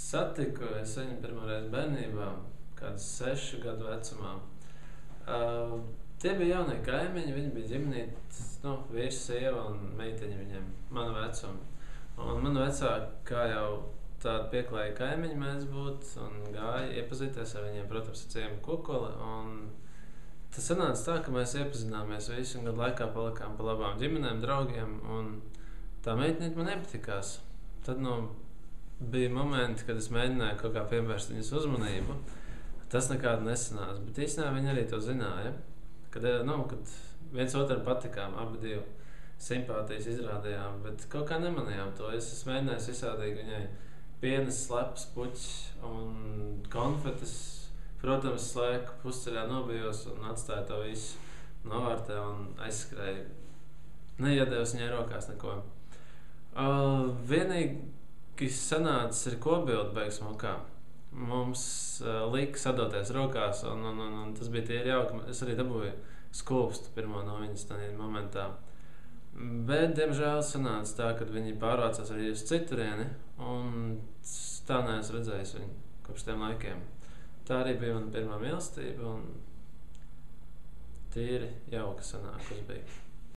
satiku es viņu pirmoreiz bērnībā, kāds 6 gadu vecumā. Tie bija jaunie kaimiņi, viņi bija ģimenītes, vīrs, sieva un meiteņi viņiem, mana vecuma. Un mana vecāka, kā jau tādi pieklājīgi kaimiņi mēs būtu, un gāja iepazīties ar viņiem, protams, ar ciemu Kukuli. Un tas sanāca tā, ka mēs iepazināmies visi un gadu laikā palikām pa labām ģimenēm, draugiem, un tā meitenīte man nepatikās. Tad bija momenti, kad es mēģināju kaut kā pievērst viņas uzmanību. Tas nekādu nesanāca, bet īstenībā viņi arī to zināja. Kad viens otram patikām, abi divi simpātijas izrādījām, bet kaut kā nemanījām to. Es mēģināju visādīgi viņai pienes, slepas, puķis un konfetes. Protams, slēku pusceļā nobijos un atstāju to visu novārtē un aizskrēju. Neiedevis viņai rokās neko. Vienīgi sanācis ir kobildi beigas mokā. Mums lika sadoties rokās un tas bija tīri jauki. Es arī dabūju skūpstu pirmo no viņas tādā momentā. Bet, diemžēl, sanāca tā, kad viņi pārvācās arī uz citurieni un tā neesmu redzējis viņu kopš tiem laikiem. Tā arī bija mana pirmā mīlestība un tīri jauka sanāk, kas bija.